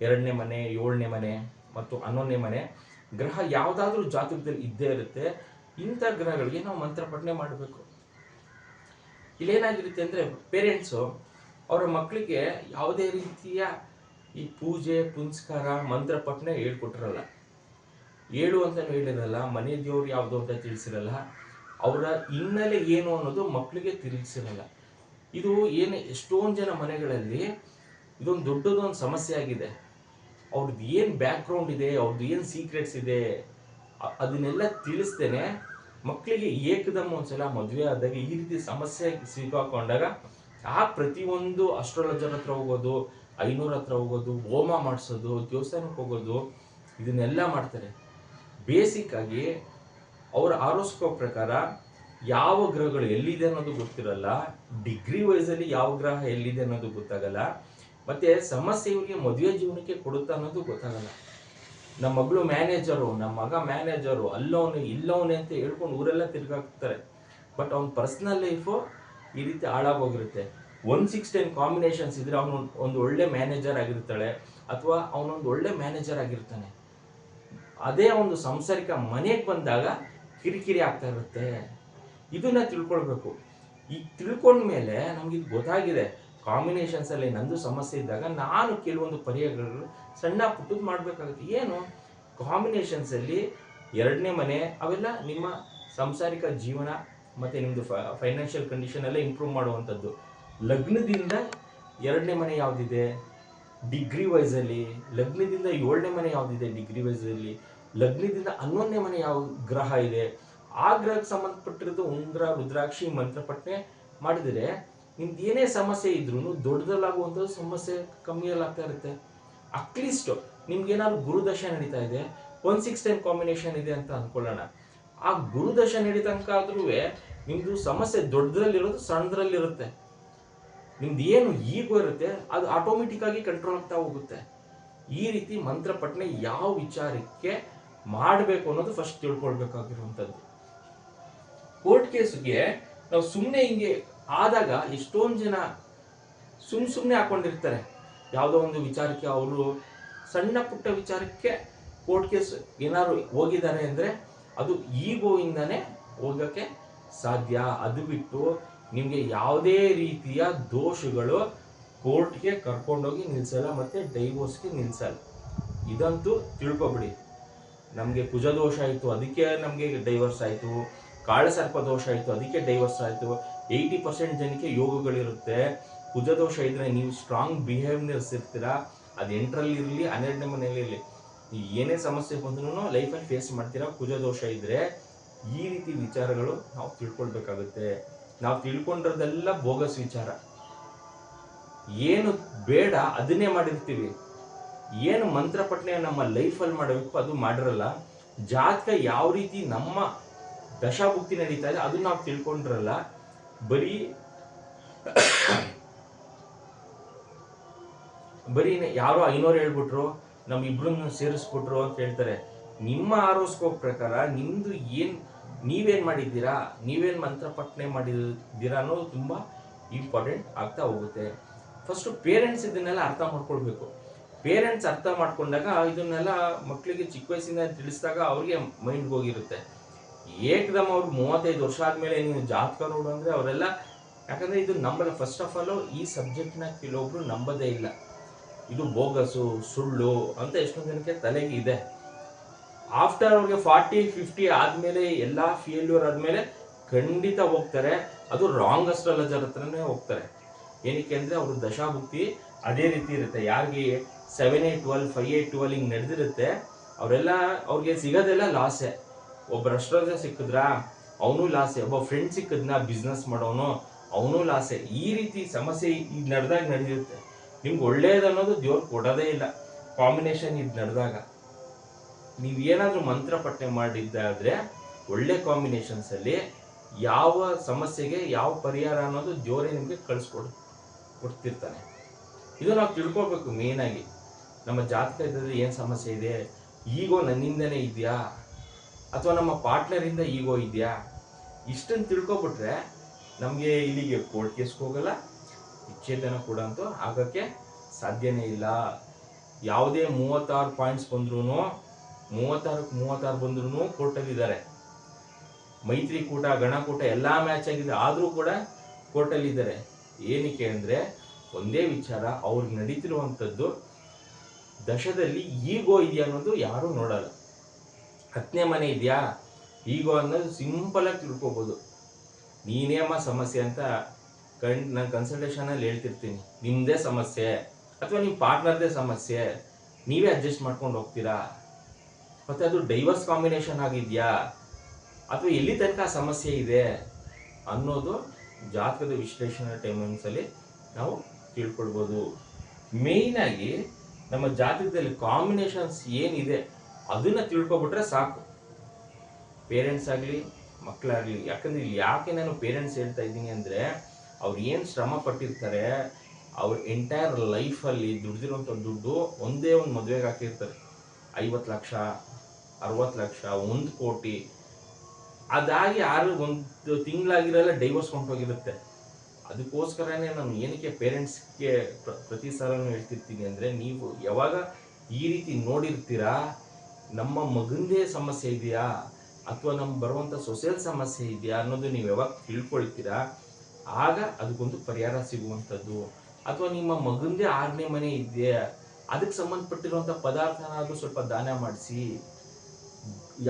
2ನೇ ಮನೆ, 7ನೇ ಮನೆ ಮತ್ತು 11ನೇ ಮನೆ ಗ್ರಹ ಯಾವುದಾದ್ರೂ ಜಾತಕದಲ್ಲಿ ಇದ್ದೇ ಇರುತ್ತೆ. ಇಂಥ ಗ್ರಹಗಳಿಗೆ ನಾವು ಮಂತ್ರ ಪಠನೆ ಮಾಡಬೇಕು. ಇಲ್ಲೇನಾಗಿರುತ್ತೆ ಅಂದರೆ ಪೇರೆಂಟ್ಸು ಅವರ ಮಕ್ಕಳಿಗೆ ಯಾವುದೇ ರೀತಿಯ ಈ ಪೂಜೆ ಪುನಸ್ಕಾರ ಮಂತ್ರ ಪಠನೆ ಹೇಳ್ಕೊಟ್ಟಿರಲ್ಲ, ಹೇಳು ಅಂತಲೂ ಹೇಳಿರಲ್ಲ, ಮನೆ ದೇವ್ರು ಯಾವುದು ಅಂತ ತಿಳಿಸಿರಲ್ಲ, ಅವರ ಹಿನ್ನೆಲೆ ಏನು ಅನ್ನೋದು ಮಕ್ಕಳಿಗೆ ತಿಳಿಸಿರಲ್ಲ. ಇದು ಏನು ಎಷ್ಟೊಂದು ಜನ ಮನೆಗಳಲ್ಲಿ ಇದೊಂದು ದೊಡ್ಡದೊಂದು ಸಮಸ್ಯೆ ಆಗಿದೆ. ಅವ್ರದ್ದು ಏನು ಬ್ಯಾಕ್ಗ್ರೌಂಡ್ ಇದೆ, ಅವ್ರದ್ದು ಏನು ಸೀಕ್ರೆಟ್ಸ್ ಇದೆ ಅದನ್ನೆಲ್ಲ ತಿಳಿಸ್ತೇನೆ ಮಕ್ಕಳಿಗೆ ಏಕದಮ್ ಒಂದ್ಸಲ ಮದುವೆ ಆದಾಗ ಈ ರೀತಿ ಸಮಸ್ಯೆ ಸಿಗಾಕೊಂಡಾಗ ಪ್ರತಿಯೊಂದು ಅಸ್ಟ್ರಾಲಜರ್ ಹತ್ರ ಹೋಗೋದು, 500 ಹತ್ರ ಹೋಗೋದು, ಹೋಮ ಮಾಡಿಸೋದು, ದೇವಸ್ಥಾನಕ್ಕೆ ಹೋಗೋದು, ಇದನ್ನೆಲ್ಲ ಮಾಡ್ತಾರೆ. ಬೇಸಿಕ್ ಆಗಿ ಅವರ ಆರೋಸ್ಕೋಪ್ ಪ್ರಕಾರ ಯಾವ ಗ್ರಹಗಳು ಎಲ್ಲಿದೆ ಅನ್ನೋದು ಗೊತ್ತಿರಲ್ಲ, ಡಿಗ್ರಿ ವೈಸಲ್ಲಿ ಯಾವ ಗ್ರಹ ಎಲ್ಲಿದೆ ಅನ್ನೋದು ಗೊತ್ತಾಗಲ್ಲ, ಮತ್ತೆ ಸಮಸ್ಯೆ ಇವರಿಗೆ ಮದುವೆ ಜೀವನಕ್ಕೆ ಕೊಡುತ್ತಾ ಅನ್ನೋದು ಗೊತ್ತಾಗಲ್ಲ. ನಮ್ಮ ಮಗಳು ಮ್ಯಾನೇಜರು, ನಮ್ಮ ಮಗ ಮ್ಯಾನೇಜರು, ಅಲ್ಲವನು ಇಲ್ಲವನೇ ಅಂತ ಹೇಳ್ಕೊಂಡು ಊರೆಲ್ಲ ತಿರ್ಗಾಕ್ತಾರೆ. ಬಟ್ ಅವ್ನ ಪರ್ಸನಲ್ ಲೈಫು ಈ ರೀತಿ ಹಾಳಾಗೋಗಿರುತ್ತೆ. 1-6-10 ಕಾಂಬಿನೇಷನ್ಸ್ ಇದ್ರೆ ಅವನು ಒಂದು ಒಳ್ಳೆ ಮ್ಯಾನೇಜರ್ ಆಗಿರ್ತಾಳೆ, ಅಥವಾ ಅವನೊಂದು ಒಳ್ಳೆ ಮ್ಯಾನೇಜರ್ ಆಗಿರ್ತಾನೆ. ಅದೇ ಒಂದು ಸಂಸಾರಿಕ ಮನೆಗೆ ಬಂದಾಗ ಕಿರಿಕಿರಿ ಆಗ್ತಾ ಇರುತ್ತೆ. ಇದನ್ನ ತಿಳ್ಕೊಳ್ಬೇಕು. ಈಗ ತಿಳ್ಕೊಂಡ್ಮೇಲೆ ನಮ್ಗೆ ಇದು ಗೊತ್ತಾಗಿದೆ, ಕಾಂಬಿನೇಷನ್ಸ್ ಅಲ್ಲಿ ನಂದು ಸಮಸ್ಯೆ ಇದ್ದಾಗ ನಾನು ಕೆಲವೊಂದು ಪರಿಹಾರಗಳು ಸಣ್ಣ ಪುಟ್ಟದ್ದು ಮಾಡಬೇಕಾಗುತ್ತೆ. ಏನು ಕಾಂಬಿನೇಷನ್ಸ್ ಅಲ್ಲಿ 2ನೇ ಮನೆ ಅವೆಲ್ಲ ನಿಮ್ಮ ಸಂಸಾರಿಕ ಜೀವನ ಮತ್ತೆ ನಿಮ್ಮದು ಫೈನಾನ್ಷಿಯಲ್ ಕಂಡೀಷನ್ ಎಲ್ಲ ಇಂಪ್ರೂವ್ ಮಾಡುವಂಥದ್ದು. ಲಗ್ನದಿಂದ 2ನೇ ಮನೆ ಯಾವುದಿದೆ ಡಿಗ್ರಿ ವೈಸಲ್ಲಿ, ಲಗ್ನದಿಂದ 7ನೇ ಮನೆ ಯಾವುದಿದೆ ಡಿಗ್ರಿ ವೈಸಲ್ಲಿ, ಲಗ್ನದಿಂದ 11ನೇ ಮನೆ ಯಾವ ಗ್ರಹ ಇದೆ ಆ ಗ್ರಹಕ್ಕೆ ಸಂಬಂಧಪಟ್ಟಿರೋದು ಉಂಗ್ರ ರುದ್ರಾಕ್ಷಿ ಮಂತ್ರ ಪಠನೆ ಮಾಡಿದರೆ ನಿಮ್ದು ಏನೇ ಸಮಸ್ಯೆ ಇದ್ರೂ ದೊಡ್ಡದಲ್ಲಾಗುವಂಥದ್ದು ಸಮಸ್ಯೆ ಕಮ್ಮಿಯಲ್ಲಾಗ್ತಾ ಇರುತ್ತೆ. ಅಟ್ಲೀಸ್ಟ್ ನಿಮ್ಗೇನಾದ್ರು ಗುರುದಶೆ ನಡೀತಾ ಇದೆ, 1-6-10 ಕಾಂಬಿನೇಷನ್ ಇದೆ ಅಂತ ಅನ್ಕೊಳ್ಳೋಣ, ಆ ಗುರುದಶೆ ನಡೀತನಕ ಆದ್ರೂ ನಿಮ್ದು ಸಮಸ್ಯೆ ದೊಡ್ಡದ್ರಲ್ಲಿರೋದು ಸಣ್ಣದ್ರಲ್ಲಿರುತ್ತೆ. ನಿಮ್ದು ಏನು ಈಗೋ ಇರುತ್ತೆ ಅದು ಆಟೋಮೆಟಿಕ್ ಆಗಿ ಕಂಟ್ರೋಲ್ ಆಗ್ತಾ ಹೋಗುತ್ತೆ. ಈ ರೀತಿ ಮಂತ್ರ ಪಠನೆ ಯಾವ ವಿಚಾರಕ್ಕೆ ಮಾಡಬೇಕು ಅನ್ನೋದು ಫಸ್ಟ್ ತಿಳ್ಕೊಳ್ಬೇಕಾಗಿರುವಂಥದ್ದು. ಕೋರ್ಟ್ ಕೇಸ್ಗೆ ನಾವು ಸುಮ್ಮನೆ ಹಿಂಗೆ ಆದಾಗ ಎಷ್ಟೊಂದು ಜನ ಸುಮ್ಮನೆ ಹಾಕೊಂಡಿರ್ತಾರೆ. ಯಾವುದೋ ಒಂದು ವಿಚಾರಕ್ಕೆ ಅವರು ಸಣ್ಣ ಪುಟ್ಟ ವಿಚಾರಕ್ಕೆ ಕೋರ್ಟ್ ಕೇಸ್ ಏನಾದ್ರು ಹೋಗಿದ್ದಾರೆ ಅಂದರೆ ಅದು ಈಗೋಯಿಂದಾನೇ ಹೋಗೋಕ್ಕೆ ಸಾಧ್ಯ. ಅದು ಬಿಟ್ಟು ನಿಮಗೆ ಯಾವುದೇ ರೀತಿಯ ದೋಷಗಳು ಕೋರ್ಟ್ಗೆ ಕರ್ಕೊಂಡೋಗಿ ನಿಲ್ಲಿಸಲ್ಲ ಮತ್ತು ಡೈವೋರ್ಸ್ಗೆ ನಿಲ್ಲಿಸಲ್ಲ. ಇದಂತೂ ತಿಳ್ಕೊಬಿಡಿ. ನಮಗೆ ಕುಜದೋಷ ಆಯಿತು ಅದಕ್ಕೆ ನಮಗೆ ಡೈವರ್ಸ್ ಆಯಿತು, ಕಾಳಸರ್ಪ ದೋಷ ಆಯಿತು ಅದಕ್ಕೆ ಡೈವರ್ಸ್ ಆಯಿತು. 80% ಜನಕ್ಕೆ ಯೋಗಗಳಿರುತ್ತೆ. ಕುಜದೋಷ ಇದ್ದರೆ ನೀವು ಸ್ಟ್ರಾಂಗ್ ಬಿಹೇವ್ನೆಸ್ ಇರ್ತೀರಾ, ಅದು 8ರಲ್ಲಿ ಇರಲಿ 12ನೇ ಮನೆಯಲ್ಲಿ ಇರಲಿ, ಏನೇ ಸಮಸ್ಯೆ ಬಂದ್ರೂ ಲೈಫಲ್ಲಿ ಫೇಸ್ ಮಾಡ್ತೀರಾ. ಕುಜದೋಷ ಇದ್ದರೆ ಈ ರೀತಿ ವಿಚಾರಗಳು ನಾವು ತಿಳ್ಕೊಳ್ಬೇಕಾಗುತ್ತೆ. ನಾವು ತಿಳ್ಕೊಂಡಿರೋದೆಲ್ಲ ಬೋಗಸ್ ವಿಚಾರ, ಏನು ಬೇಡ ಅದನ್ನೇ ಮಾಡಿರ್ತೀವಿ. ಏನು ಮಂತ್ರ ಪಠನೆ ನಮ್ಮ ಲೈಫಲ್ಲಿ ಮಾಡಬೇಕು ಅದು ಮಾಡಿರಲ್ಲ. ಜಾತಕ ಯಾವ ರೀತಿ ನಮ್ಮ ದಶಾಭುಕ್ತಿ ನಡೀತಾ ಇದೆ ಅದನ್ನ ನಾವು ತಿಳ್ಕೊಂಡಿರಲ್ಲ. ಬರೀ ಬರೀ ಯಾರೋ 500 ಹೇಳ್ಬಿಟ್ರು ನಮ್ಮಿಬ್ರನ್ನ ಸೇರಿಸ್ಬಿಟ್ರು ಅಂತ ಹೇಳ್ತಾರೆ. ನಿಮ್ಮ ಆರೋಸ್ಕೋಪ್ ಪ್ರಕಾರ ನಿಮ್ದು ನೀವೇನ್ ಮಾಡಿದ್ದೀರಾ, ನೀವೇನ್ ಮಂತ್ರ ಪಠನೆ ಮಾಡಿದ್ದೀರಾ ಅನ್ನೋದು ತುಂಬಾ ಇಂಪಾರ್ಟೆಂಟ್ ಆಗ್ತಾ ಹೋಗುತ್ತೆ. ಫಸ್ಟ್ ಪೇರೆಂಟ್ಸ್ ಇದನ್ನೆಲ್ಲ ಅರ್ಥ ಮಾಡ್ಕೊಳ್ಬೇಕು. ಪೇರೆಂಟ್ಸ್ ಅರ್ಥ ಮಾಡ್ಕೊಂಡಾಗ ಇದನ್ನೆಲ್ಲ ಮಕ್ಕಳಿಗೆ ಚಿಕ್ಕ ವಯಸ್ಸಿಂದ ತಿಳಿಸಿದಾಗ ಅವ್ರಿಗೆ ಮೈಂಡ್ಗೆ ಹೋಗಿರುತ್ತೆ. ಏಕದಮ್ ಅವ್ರು 35 ವರ್ಷ ಆದ್ಮೇಲೆ ನೀವು ಜಾತಕ ನೋಡು ಅಂದ್ರೆ ಅವರೆಲ್ಲ, ಯಾಕಂದ್ರೆ ಇದು ನಂಬಲ್ಲ. ಫಸ್ಟ್ ಆಫ್ ಆಲ್ ಈ ಸಬ್ಜೆಕ್ಟ್ನ ಕೆಲವೊಬ್ರು ನಂಬದೇ ಇಲ್ಲ. ಇದು ಬೋಗಸು, ಸುಳ್ಳು ಅಂತ ಎಷ್ಟೊಂದು ಜನಕ್ಕೆ ತಲೆಗೆ ಇದೆ. ಆಫ್ಟರ್ ಅವ್ರಿಗೆ 40-50 ಆದ್ಮೇಲೆ ಎಲ್ಲ ಫೇಲ್ಯೂರ್ ಆದ್ಮೇಲೆ ಖಂಡಿತ ಹೋಗ್ತಾರೆ. ಅದು ರಾಂಗ್ ಅಸ್ಟ್ರಾಲಜರ್ ಹತ್ರನೇ ಹೋಗ್ತಾರೆ. ಏನಕ್ಕೆ ಅಂದ್ರೆ ಅವ್ರ ದಶಾಭುಕ್ತಿ ಅದೇ ರೀತಿ ಇರುತ್ತೆ. ಯಾರಿಗೆ 7-8-12 5-8-12 ಹಿಂಗ್ ನಡೆದಿರುತ್ತೆ ಅವರೆಲ್ಲ ಅವ್ರಿಗೆ ಸಿಗೋದೆಲ್ಲ ಲಾಸೆ. ಒಬ್ಬ ಅಸ್ಟ್ರಾಲಜರ್ ಸಿಕ್ಕಿದ್ರ ಅವನು ಲಾಸೆ, ಒಬ್ಬ ಫ್ರೆಂಡ್ ಸಿಕ್ಕಿದ್ನ ಬಿಸ್ನೆಸ್ ಮಾಡೋನು ಅವನು ಲಾಸೆ. ಈ ರೀತಿ ಸಮಸ್ಯೆ ಈಗ ನಡೆದಿರುತ್ತೆ. ನಿಮ್ಗೆ ಒಳ್ಳೇದನ್ನೋದು ದೇವ್ರು ಕೊಡೋದೇ ಇಲ್ಲ. ಕಾಂಬಿನೇಷನ್ ಇದು ನಡೆದಾಗ ನೀವು ಏನಾದ್ರೂ ಮಂತ್ರ ಪಠನೆ ಮಾಡಿದ್ದಾದ್ರೆ ಒಳ್ಳೆ ಕಾಂಬಿನೇಷನ್ಸ್ ಅಲ್ಲಿ ಯಾವ ಸಮಸ್ಯೆಗೆ ಯಾವ ಪರಿಹಾರ ಅನ್ನೋದು ದೇವರೇ ನಿಮ್ಗೆ ಕೊಡ್ತಿರ್ತಾನೆ. ಇದು ನಾವು ತಿಳ್ಕೊಳ್ಬೇಕು. ಮೇನ್ ಆಗಿ ನಮ್ಮ ಜಾತಕದಲ್ಲಿ ಏನ್ ಸಮಸ್ಯೆ ಇದೆ, ಈಗೋ ನನ್ನಿಂದನೇ ಇದೆಯಾ ಅಥವಾ ನಮ್ಮ ಪಾರ್ಟ್ನರ್ ಇಂದ ಈಗೋ ಇದೆಯಾ, ಇಷ್ಟನ್ನು ತಿಳ್ಕೊಬಿಟ್ರೆ ನಮ್ಗೆ ಇಲ್ಲಿಗೆ ಕೋರ್ಟ್ ಕೇಸ್ಗೆ ಹೋಗಲ್ಲ, ವಿಚ್ಛೇದನ ಕೂಡ ಅಂತೂ ಆಗಕ್ಕೆ ಸಾಧ್ಯನೇ ಇಲ್ಲ. ಯಾವುದೇ 36 ಪಾಯಿಂಟ್ಸ್ ಬಂದ್ರು 36 ಬಂದ್ರು ಕೋರ್ಟಲ್ಲಿ ಇದ್ದಾರೆ. ಮೈತ್ರಿಕೂಟ ಗಣಕೂಟ ಎಲ್ಲಾ ಮ್ಯಾಚ್ ಆಗಿದೆ ಆದ್ರೂ ಕೂಡ ಕೋರ್ಟಲ್ಲಿ ಇದ್ದಾರೆ. ಏನಕ್ಕೆ ಅಂದ್ರೆ ಒಂದೇ ವಿಚಾರ, ಅವ್ರಿಗೆ ನಡೀತಿರುವಂಥದ್ದು ದಶದಲ್ಲಿ ಈಗೋ ಇದೆಯಾ ಅನ್ನೋದು ಯಾರು ನೋಡಲ್ಲ. 10ನೇ ಮನೆ ಇದೆಯಾ, ಈಗೋ ಅನ್ನೋದು ಸಿಂಪಲ್ ಆಗಿ ತಿಳ್ಕೊಬೋದು. ನೀನೇಮ ಸಮಸ್ಯೆ ಅಂತ ನಾನು ಕನ್ಸಲ್ಟೇಷನ್ ಅಲ್ಲಿ ಹೇಳ್ತಿರ್ತೀನಿ. ನಿಮ್ದೇ ಸಮಸ್ಯೆ ಅಥವಾ ನಿಮ್ಮ ಪಾರ್ಟ್ನರ್ದೇ ಸಮಸ್ಯೆ, ನೀವೇ ಅಡ್ಜಸ್ಟ್ ಮಾಡ್ಕೊಂಡು ಹೋಗ್ತೀರಾ, ಮತ್ತೆ ಅದು ಡೈವರ್ಸ್ ಕಾಂಬಿನೇಷನ್ ಆಗಿದೆಯಾ ಅಥವಾ ಎಲ್ಲಿ ತನಕ ಸಮಸ್ಯೆ ಇದೆ ಅನ್ನೋದು ಜಾತಕದ ವಿಶ್ಲೇಷಣೆ ಟೈಮಿಂಗ್ಸ್ ಅಲ್ಲಿ ನಾವು ತಿಳ್ಕೊಳ್ಬೋದು. ಮೇಯ್ನ್ ಆಗಿ ನಮ್ಮ ಜಾತಕದಲ್ಲಿ ಕಾಂಬಿನೇಷನ್ಸ್ ಏನಿದೆ ಅದನ್ನ ತಿಳ್ಕೊಬಿಟ್ರೆ ಸಾಕು. ಪೇರೆಂಟ್ಸ್ ಆಗಲಿ ಮಕ್ಕಳಾಗ್ಲಿ. ಯಾಕಂದ್ರೆ ಇಲ್ಲಿ ಯಾಕೆ ನಾನು ಪೇರೆಂಟ್ಸ್ ಹೇಳ್ತಾ ಇದ್ದೀನಿ ಅಂದ್ರೆ ಅವ್ರು ಏನು ಶ್ರಮ ಪಟ್ಟಿರ್ತಾರೆ, ಅವ್ರ ಎಂಟೈರ್ ಲೈಫಲ್ಲಿ ದುಡ್ದಿರೋಂಥ ದುಡ್ಡು ಒಂದೇ ಒಂದು ಮದುವೆಗೆ ಹಾಕಿರ್ತಾರೆ. 50 ಲಕ್ಷ 60 ಲಕ್ಷ 1 ಕೋಟಿ ಅದಾಗಿ ಒಂದು ತಿಂಗಳಾಗಿರಲ್ಲ ಡೈವರ್ಸ್ ಹೊಂಟೋಗಿರುತ್ತೆ. ಅದಕ್ಕೋಸ್ಕರನೇ ನಾನು ಏನಕ್ಕೆ ಪೇರೆಂಟ್ಸ್ಗೆ ಪ್ರತಿ ಸಲನೂ ಹೇಳ್ತಿರ್ತೀನಿ ಅಂದರೆ, ನೀವು ಯಾವಾಗ ಈ ರೀತಿ ನೋಡಿರ್ತೀರಾ ನಮ್ಮ ಮಗಂದೇ ಸಮಸ್ಯೆ ಇದೆಯಾ ಅಥವಾ ನಮ್ಗೆ ಬರುವಂಥ ಸೊಸೆಲ್ ಸಮಸ್ಯೆ ಇದೆಯಾ ಅನ್ನೋದು ನೀವು ಯಾವಾಗ ತಿಳ್ಕೊಳ್ತೀರಾ ಆಗ ಅದಕ್ಕೊಂದು ಪರಿಹಾರ ಸಿಗುವಂಥದ್ದು. ಅಥವಾ ನಿಮ್ಮ ಮಗಂದೇ 6ನೇ ಮನೆ ಇದೆಯಾ, ಅದಕ್ಕೆ ಸಂಬಂಧಪಟ್ಟಿರುವಂಥ ಪದಾರ್ಥನ ಅದು ಸ್ವಲ್ಪ ದಾನ ಮಾಡಿಸಿ.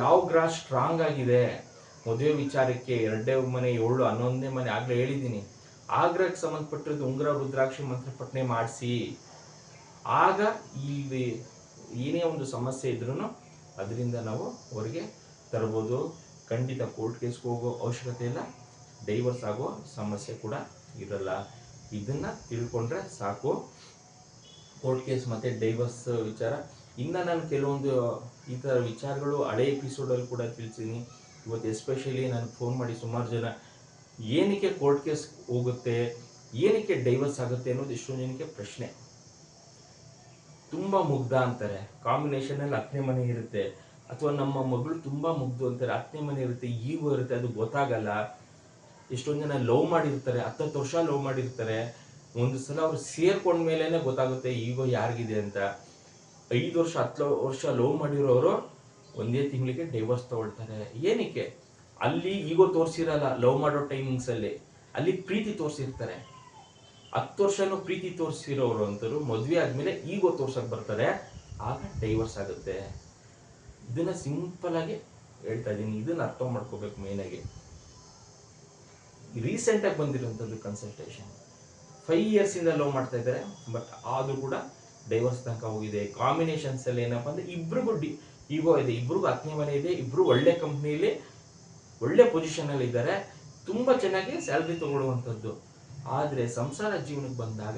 ಯಾವ ಗ್ರಹ ಸ್ಟ್ರಾಂಗ್ ಆಗಿದೆ ಮದುವೆ ವಿಚಾರಕ್ಕೆ, 2ನೇ ಮನೆ 7 11ನೇ ಮನೆ ಆಗ್ಲೇ ಹೇಳಿದ್ದೀನಿ, ಆ ಗ್ರಹಕ್ಕೆ ಸಂಬಂಧಪಟ್ಟಿರೋದು ಉಂಗುರ ರುದ್ರಾಕ್ಷಿ ಮಂತ್ರ ಪಠನೆ ಮಾಡಿಸಿ. ಆಗ ಇಲ್ಲಿ ಏನೇ ಒಂದು ಸಮಸ್ಯೆ ಇದ್ರೂ ಅದರಿಂದ ನಾವು ಹೊರಗೆ ತರ್ಬೋದು. ಖಂಡಿತ ಕೋರ್ಟ್ ಕೇಸ್ಗೆ ಹೋಗೋ ಅವಶ್ಯಕತೆ ಇಲ್ಲ, ಡೈವರ್ಸ್ ಆಗೋ ಸಮಸ್ಯೆ ಕೂಡ ಇರಲ್ಲ. ಇದನ್ನ ತಿಳ್ಕೊಂಡ್ರೆ ಸಾಕು. ಕೋರ್ಟ್ ಕೇಸ್ ಮತ್ತೆ ಡೈವರ್ಸ್ ವಿಚಾರ ಇನ್ನು ನಾನು ಕೆಲವೊಂದು ಈ ಥರ ವಿಚಾರಗಳು ಹಳೆ ಎಪಿಸೋಡಲ್ಲಿ ಕೂಡ ತಿಳಿಸಿದ್ದೀನಿ. ಇವತ್ತು ಎಸ್ಪೆಷಲಿ ನನಗೆ ಫೋನ್ ಮಾಡಿ ಸುಮಾರು ಜನ ಏನಕ್ಕೆ ಕೋರ್ಟ್ ಕೇಸ್ ಹೋಗುತ್ತೆ, ಏನಕ್ಕೆ ಡೈವರ್ಸ್ ಆಗುತ್ತೆ ಅನ್ನೋದು ಎಷ್ಟೊಂದು ಜನಕ್ಕೆ ಪ್ರಶ್ನೆ. ತುಂಬ ಮುಗ್ಧ ಅಂತಾರೆ, ಕಾಂಬಿನೇಷನಲ್ಲಿ 10ನೇ ಮನೆ ಇರುತ್ತೆ, ಅಥವಾ ನಮ್ಮ ಮಗಳು ತುಂಬ ಮುಗ್ದು ಅಂತಾರೆ, 10ನೇ ಮನೆ ಇರುತ್ತೆ, ಈಗೂ ಇರುತ್ತೆ, ಅದು ಗೊತ್ತಾಗಲ್ಲ. ಎಷ್ಟೊಂದು ಜನ ಲವ್ ಮಾಡಿರ್ತಾರೆ, 10 ವರ್ಷ ಲವ್ ಮಾಡಿರ್ತಾರೆ, ಒಂದು ಸಲ ಅವ್ರು ಸೇರ್ಕೊಂಡ ಮೇಲೇನೆ ಗೊತ್ತಾಗುತ್ತೆ ಈಗೋ ಯಾರಿಗಿದೆ ಅಂತ. 5 ವರ್ಷ 10 ವರ್ಷ ಲವ್ ಮಾಡಿರೋರು ಒಂದೇ ತಿಂಗಳಿಗೆ ಡೈವರ್ಸ್ ತಗೊಳ್ತಾರೆ. ಏನಕ್ಕೆ? ಅಲ್ಲಿ ಈಗೋ ತೋರಿಸಿರಲ್ಲ ಲವ್ ಮಾಡೋ ಟೈಮಿಂಗ್ಸ್ ಅಲ್ಲಿ ಪ್ರೀತಿ ತೋರಿಸಿರ್ತಾರೆ. 10 ವರ್ಷನೂ ಪ್ರೀತಿ ತೋರಿಸಿರೋರು ಅಂತರು ಮದುವೆ ಆದ್ಮೇಲೆ ಈಗೋ ತೋರ್ಸಕ್ ಬರ್ತಾರೆ, ಆಗ ಡೈವರ್ಸ್ ಆಗುತ್ತೆ. ಇದನ್ನ ಸಿಂಪಲ್ ಆಗಿ ಹೇಳ್ತಾ ಇದ್ದೀನಿ, ಇದನ್ನ ಅರ್ಥ ಮಾಡ್ಕೋಬೇಕು. ಮೇನ್ ಆಗಿ ರೀಸೆಂಟ್ ಆಗಿ ಬಂದಿರುವಂತದ್ದು ಕನ್ಸಲ್ಟೇಷನ್ 5 years ಇಂದ ಲವ್ ಮಾಡ್ತಾ ಇದ್ದಾರೆ, ಬಟ್ ಆದ್ರೂ ಕೂಡ ಡೈವರ್ಸ್ ತನಕ ಹೋಗಿದೆ. ಕಾಂಬಿನೇಷನ್ಸ್ ಅಲ್ಲಿ ಏನಪ್ಪಾ ಅಂದ್ರೆ ಇಬ್ರಿಗೂ ಈಗೋ ಇದೆ, ಇಬ್ರಿಗೂ 10ನೇ ಮನೆ ಇದೆ, ಇಬ್ರು ಒಳ್ಳೆ ಕಂಪ್ನಿಲಿ ಒಳ್ಳೆ ಪೊಸಿಷನ್ ಅಲ್ಲಿ ಇದ್ದಾರೆ, ತುಂಬಾ ಚೆನ್ನಾಗಿ ಸ್ಯಾಲ್ರಿ ತಗೊಳ್ಳುವಂಥದ್ದು. ಆದ್ರೆ ಸಂಸಾರ ಜೀವನಕ್ಕೆ ಬಂದಾಗ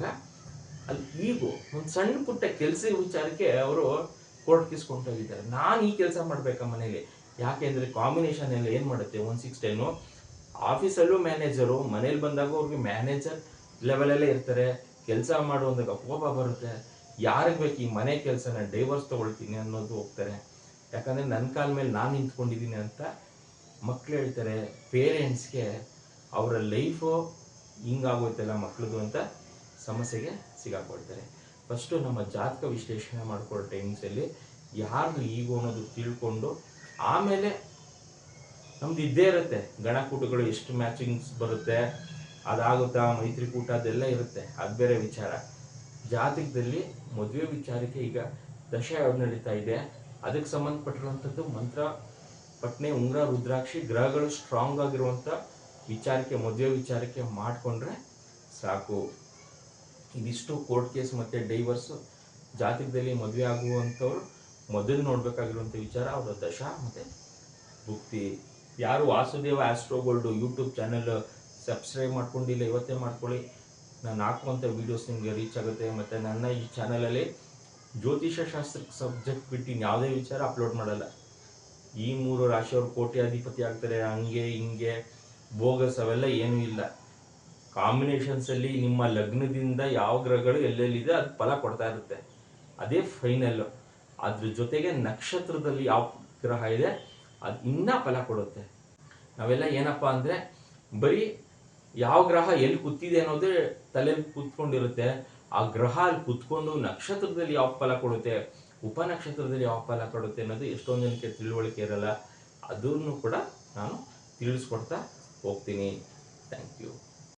ಅಲ್ಲಿ ಈಗೋ ಒಂದು ಸಣ್ಣ ಪುಟ್ಟ ಕೆಲಸ ವಿಚಾರಕ್ಕೆ ಅವರು ಕೋರ್ಟ್ ಕಿಸ್ಕೊಂಡೋಗಿದ್ದಾರೆ. ನಾನು ಈ ಕೆಲಸ ಮಾಡ್ಬೇಕಾ ಮನೇಲಿ? ಯಾಕೆಂದ್ರೆ ಕಾಂಬಿನೇಷನ್ ಎಲ್ಲ ಏನ್ ಮಾಡುತ್ತೆ, 1-6-10 ಆಫೀಸಲ್ಲೂ ಮ್ಯಾನೇಜರು, ಮನೇಲಿ ಬಂದಾಗ ಅವ್ರಿಗೆ ಮ್ಯಾನೇಜರ್ ಲೆವೆಲಲ್ಲೇ ಇರ್ತಾರೆ. ಕೆಲಸ ಮಾಡುವಂದಾಗ ಕೋಪ ಬರುತ್ತೆ. ಯಾರಿಗೆ ಬೇಕು ಈ ಮನೆ ಕೆಲಸನ ಡೈವರ್ಸ್ ತೊಗೊಳ್ತೀನಿ ಅನ್ನೋದು ಹೋಗ್ತಾರೆ. ಯಾಕಂದರೆ ನನ್ನ ಕಾಲ ಮೇಲೆ ನಾನು ನಿಂತ್ಕೊಂಡಿದ್ದೀನಿ ಅಂತ ಮಕ್ಳು ಹೇಳ್ತಾರೆ. ಪೇರೆಂಟ್ಸ್ಗೆ ಅವರ ಲೈಫು ಹಿಂಗಾಗೋಯ್ತಲ್ಲ ಮಕ್ಳದು ಅಂತ ಸಮಸ್ಯೆಗೆ ಸಿಗಾಕೊಳ್ತಾರೆ. ಫಸ್ಟು ನಮ್ಮ ಜಾತಕ ವಿಶ್ಲೇಷಣೆ ಮಾಡ್ಕೊಳ್ಳೋ ಟೈಮ್ಸಲ್ಲಿ ಯಾರ್ದು ಈಗೋ ಅನ್ನೋದು ತಿಳ್ಕೊಂಡು ಆಮೇಲೆ ನಮ್ದು ಇದ್ದೇ ಇರುತ್ತೆ ಗಣಕೂಟಗಳು ಎಷ್ಟು ಮ್ಯಾಚಿಂಗ್ಸ್ ಬರುತ್ತೆ, ಅದಾಗುತ್ತಾ ಮೈತ್ರಿಕೂಟ ಅದೆಲ್ಲ ಇರುತ್ತೆ, ಅದು ಬೇರೆ ವಿಚಾರ. ಜಾತಕದಲ್ಲಿ ಮದುವೆ ವಿಚಾರಕ್ಕೆ ಈಗ ದಶ ಯಾವ್ದು ನಡೀತಾ ಇದೆ, ಅದಕ್ಕೆ ಸಂಬಂಧಪಟ್ಟಿರುವಂಥದ್ದು ಮಂತ್ರ ಪಟ್ನೆ ಉಂಗುರ ರುದ್ರಾಕ್ಷಿ ಗ್ರಹಗಳು ಸ್ಟ್ರಾಂಗ್ ಆಗಿರುವಂಥ ವಿಚಾರಕ್ಕೆ ಮದುವೆ ವಿಚಾರಕ್ಕೆ ಮಾಡಿಕೊಂಡ್ರೆ ಸಾಕು. ಇದಿಷ್ಟು ಕೋರ್ಟ್ ಕೇಸ್ ಮತ್ತು ಡೈವರ್ಸು ಜಾತಕದಲ್ಲಿ ಮದುವೆ ಆಗುವಂಥವ್ರು ಮೊದಲು ನೋಡಬೇಕಾಗಿರುವಂಥ ವಿಚಾರ ಅವರ ದಶ ಮತ್ತು ಭುಕ್ತಿ. ಯಾರು Vasudeva astro gold YouTube channel subscribe ಮಾಡ್ಕೊಂಡಿಲ್ಲ ಇವತ್ತೇ ಮಾಡ್ಕೊಳ್ಳಿ. ನಾನು ಹಾಕುವಂಥ ವೀಡಿಯೋಸ್ ನಿಮಗೆ ರೀಚ್ ಆಗುತ್ತೆ. ಮತ್ತು ನನ್ನ ಈ ಚಾನಲಲ್ಲಿ ಜ್ಯೋತಿಷ ಶಾಸ್ತ್ರಕ್ಕೆ ಸಬ್ಜೆಕ್ಟ್ ಬಿಟ್ಟು ಯಾವುದೇ ವಿಚಾರ ಅಪ್ಲೋಡ್ ಮಾಡಲ್ಲ. ಈ 3 ರಾಶಿಯವರು ಕೋಟ್ಯಾಧಿಪತಿ ಆಗ್ತಾರೆ ಹಂಗೆ ಹಿಂಗೆ ಬೋಗಸ್ ಅವೆಲ್ಲ ಏನೂ ಇಲ್ಲ. ಕಾಂಬಿನೇಷನ್ಸಲ್ಲಿ ನಿಮ್ಮ ಲಗ್ನದಿಂದ ಯಾವ ಗ್ರಹಗಳು ಎಲ್ಲೆಲ್ಲಿದೆ ಅದು ಫಲ ಕೊಡ್ತಾ ಇರುತ್ತೆ, ಅದೇ ಫೈನಲ್ಲು. ಅದ್ರ ಜೊತೆಗೆ ನಕ್ಷತ್ರದಲ್ಲಿ ಯಾವ ಗ್ರಹ ಇದೆ ಅದು ಇನ್ನೂ ಫಲ ಕೊಡುತ್ತೆ. ನಾವೆಲ್ಲ ಏನಪ್ಪ ಅಂದರೆ ಬರೀ ಯಾವ ಗ್ರಹ ಎಲ್ಲಿ ಕೂತಿದೆ ಅನ್ನೋದೇ ತಲೆಯಲ್ಲಿ ಕೂತ್ಕೊಂಡಿರುತ್ತೆ. ಆ ಗ್ರಹ ಅಲ್ಲಿ ಕೂತ್ಕೊಂಡು ನಕ್ಷತ್ರದಲ್ಲಿ ಯಾವ ಫಲ ಕೊಡುತ್ತೆ, ಉಪನಕ್ಷತ್ರದಲ್ಲಿ ಯಾವ ಫಲ ಕೊಡುತ್ತೆ ಅನ್ನೋದು ಎಷ್ಟೊಂದು ಜನಕ್ಕೆ ತಿಳುವಳಿಕೆ ಇರಲ್ಲ. ಅದನ್ನು ಕೂಡ ನಾನು ತಿಳಿಸ್ಕೊಡ್ತಾ ಹೋಗ್ತೀನಿ. Thank you.